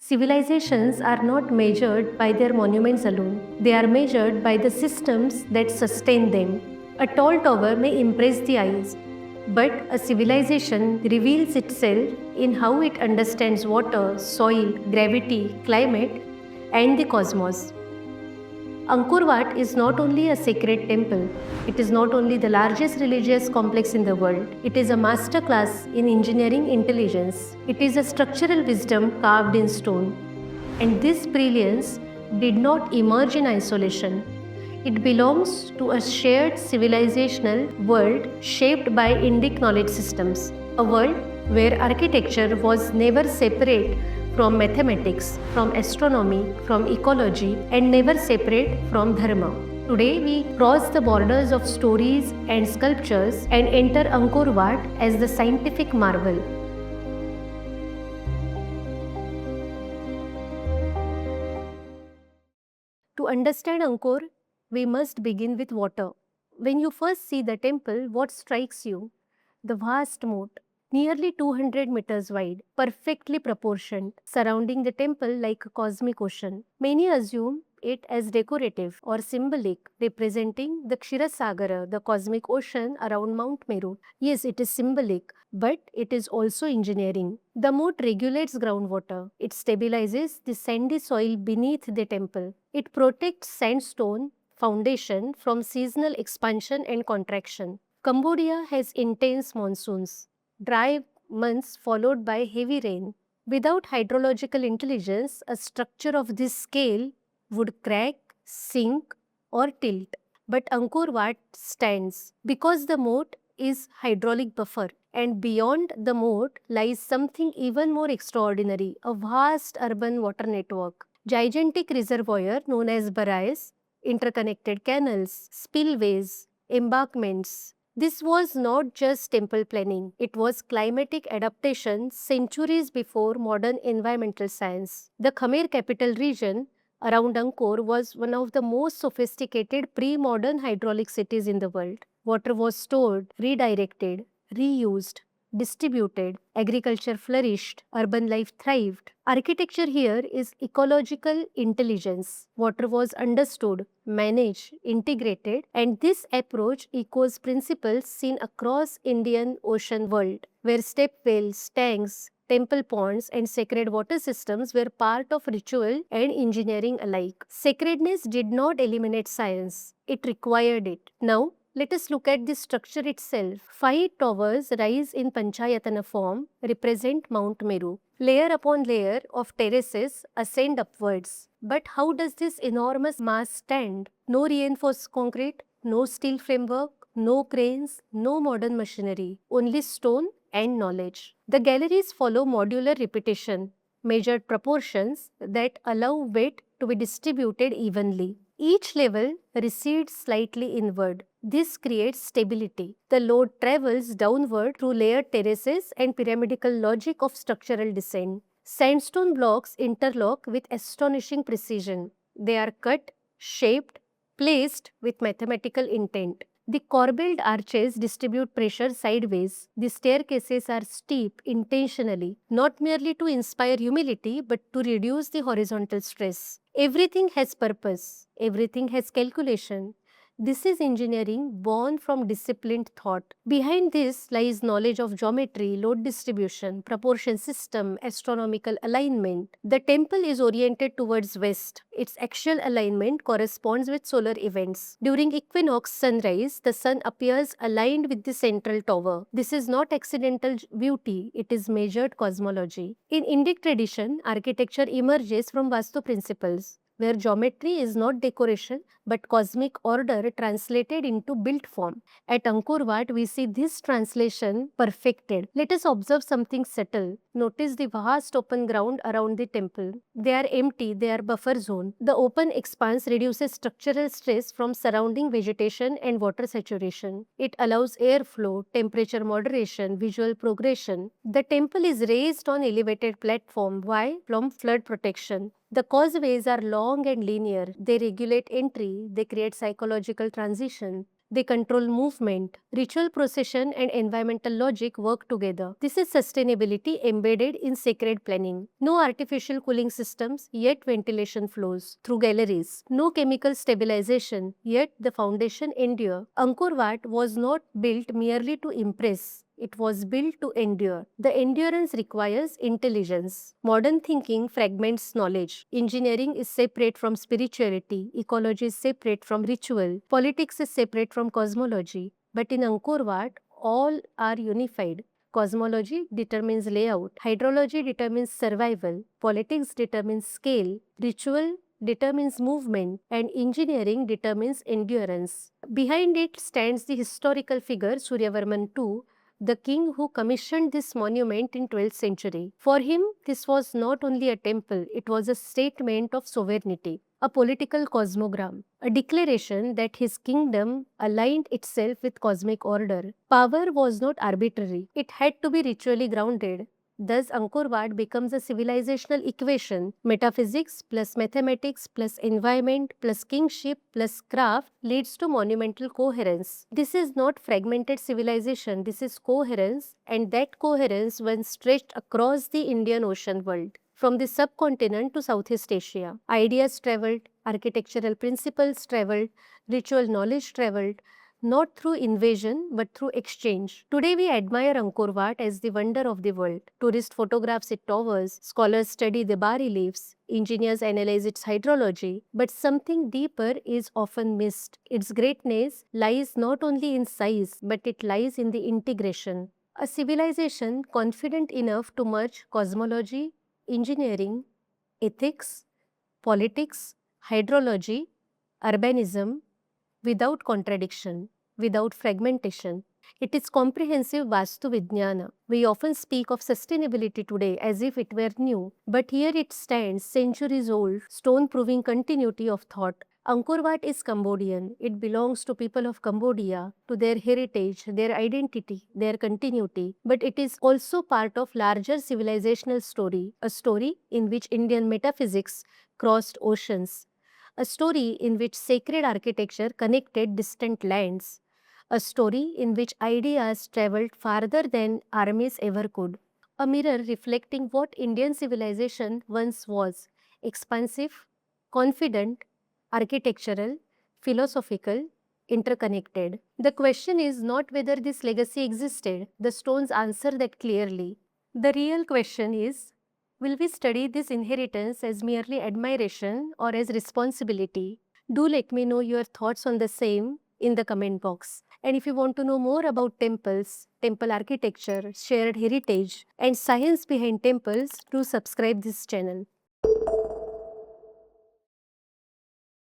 Civilizations are not measured by their monuments alone, they are measured by the systems that sustain them. A tall tower may impress the eyes, but a civilization reveals itself in how it understands water, soil, gravity, climate, and the cosmos. Angkor Wat is not only a sacred temple, it is not only the largest religious complex in the world, it is a masterclass in engineering intelligence. It is a structural wisdom carved in stone. And this brilliance did not emerge in isolation. It belongs to a shared civilizational world shaped by Indic knowledge systems, a world where architecture was never separate from mathematics, from astronomy, from ecology, and never separate from dharma. Today, we cross the borders of stories and sculptures and enter Angkor Wat as the scientific marvel. To understand Angkor, we must begin with water. When you first see the temple, what strikes you? The vast moat, nearly 200 meters wide, perfectly proportioned, surrounding the temple like a cosmic ocean. Many assume it as decorative or symbolic, representing the Kshirasagara, the cosmic ocean around Mount Meru. Yes, it is symbolic, but it is also engineering. The moat regulates groundwater. It stabilizes the sandy soil beneath the temple. It protects sandstone foundation from seasonal expansion and contraction. Cambodia has intense monsoons, dry months followed by heavy rain. Without hydrological intelligence, a structure of this scale would crack, sink, or tilt. But Angkor Wat stands because the moat is hydraulic buffer, and beyond the moat lies something even more extraordinary, a vast urban water network. Gigantic reservoir known as barrages, interconnected canals, spillways, embankments. This was not just temple planning, it was climatic adaptation centuries before modern environmental science. The Khmer capital region around Angkor was one of the most sophisticated pre-modern hydraulic cities in the world. Water was stored, redirected, reused, distributed, agriculture flourished, urban life thrived. Architecture here is ecological intelligence. Water was understood, managed, integrated, and this approach echoes principles seen across Indian Ocean world, where step wells, tanks, temple ponds, and sacred water systems were part of ritual and engineering alike. Sacredness did not eliminate science, it required it. Now, let us look at the structure itself. 5 towers rise in Panchayatana form, represent Mount Meru. Layer upon layer of terraces ascend upwards. But how does this enormous mass stand? No reinforced concrete, no steel framework, no cranes, no modern machinery, only stone and knowledge. The galleries follow modular repetition, measured proportions that allow weight to be distributed evenly. Each level recedes slightly inward. This creates stability. The load travels downward through layered terraces and pyramidal logic of structural descent. Sandstone blocks interlock with astonishing precision. They are cut, shaped, placed with mathematical intent. The corbelled arches distribute pressure sideways. The staircases are steep intentionally, not merely to inspire humility but to reduce the horizontal stress. Everything has purpose, everything has calculation. This is engineering born from disciplined thought. Behind this lies knowledge of geometry, load distribution, proportion system, astronomical alignment. The temple is oriented towards west. Its axial alignment corresponds with solar events. During equinox sunrise, the sun appears aligned with the central tower. This is not accidental beauty, it is measured cosmology. In Indic tradition, architecture emerges from Vastu principles, where geometry is not decoration but cosmic order translated into built form. At Angkor Wat, we see this translation perfected. Let us observe something subtle. Notice the vast open ground around the temple. They are empty, they are buffer zone. The open expanse reduces structural stress from surrounding vegetation and water saturation. It allows airflow, temperature moderation, visual progression. The temple is raised on elevated platform. Why? From flood protection. The causeways are long and linear. They regulate entry, they create psychological transition. They control movement. Ritual procession and environmental logic work together. This is sustainability embedded in sacred planning. No artificial cooling systems, yet ventilation flows through galleries. No chemical stabilization, yet the foundation endure. Angkor Wat was not built merely to impress. It was built to endure. The endurance requires intelligence. Modern thinking fragments knowledge. Engineering is separate from spirituality. Ecology is separate from ritual. Politics is separate from cosmology. But in Angkor Wat, all are unified. Cosmology determines layout. Hydrology determines survival. Politics determines scale. Ritual determines movement, and engineering determines endurance. Behind it stands the historical figure Suryavarman II, the king who commissioned this monument in 12th century. For him, this was not only a temple, it was a statement of sovereignty, a political cosmogram, a declaration that his kingdom aligned itself with cosmic order. Power was not arbitrary, it had to be ritually grounded. Thus, Angkor Wat becomes a civilizational equation. Metaphysics plus mathematics plus environment plus kingship plus craft leads to monumental coherence. This is not fragmented civilization, this is coherence, and that coherence once stretched across the Indian Ocean world. From the subcontinent to Southeast Asia, ideas traveled, architectural principles traveled, ritual knowledge traveled, not through invasion but through exchange. Today we admire Angkor Wat as the wonder of the world. Tourist photographs its towers, scholars study the bas-reliefs, engineers analyze its hydrology, but something deeper is often missed. Its greatness lies not only in size, but it lies in the integration. A civilization confident enough to merge cosmology, engineering, ethics, politics, hydrology, urbanism, without contradiction, without fragmentation. It is comprehensive Vastu Vijnana. We often speak of sustainability today as if it were new, but here it stands, centuries old, stone proving continuity of thought. Angkor Wat is Cambodian. It belongs to people of Cambodia, to their heritage, their identity, their continuity. But it is also part of larger civilizational story, a story in which Indian metaphysics crossed oceans, a story in which sacred architecture connected distant lands, a story in which ideas traveled farther than armies ever could, a mirror reflecting what Indian civilization once was: expansive, confident, architectural, philosophical, interconnected. The question is not whether this legacy existed, the stones answer that clearly. The real question is, will we study this inheritance as merely admiration or as responsibility? Do let me know your thoughts on the same in the comment box. And if you want to know more about temples, temple architecture, shared heritage, and science behind temples, do subscribe this channel.